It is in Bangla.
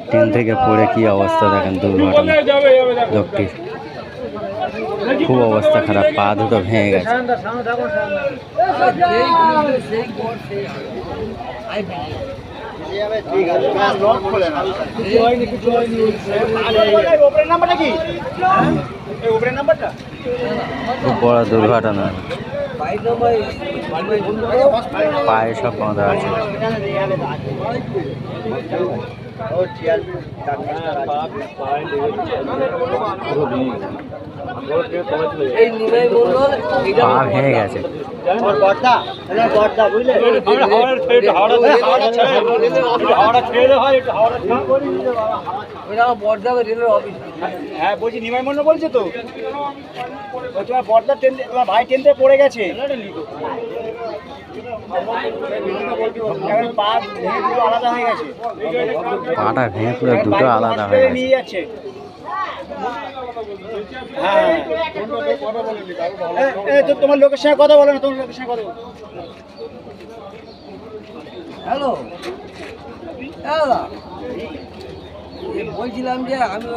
ট্রেন থেকে পড়ে কি অবস্থা দেখেন, দুর্ঘটনা লোকটির খুব অবস্থা খারাপ, পা দুটো ভেঙে গেছে। খুব বড় দুর্ঘটনা, পায়ে সব বাঁধা আছে। পা ভেঙে গেছে। হ্যাঁ বলছি, নিমাই মন্ডল বলছে তো, তোমার বর্দা ট্রেন, তোমার ভাই ট্রেন থেকে পড়ে গেছে, পা ভেঙে দুটো আলাদা হয়ে গেছে, পাটা ভেঙে পুরো দুটো আলাদা হয়ে গেছে। নিয়ে যাচ্ছে। হ্যাঁ তো তোমার লোকের সঙ্গে কথা বলো না, তোমার লোকের সঙ্গে কথা বলো। হ্যালো, বলছিলাম যে আমি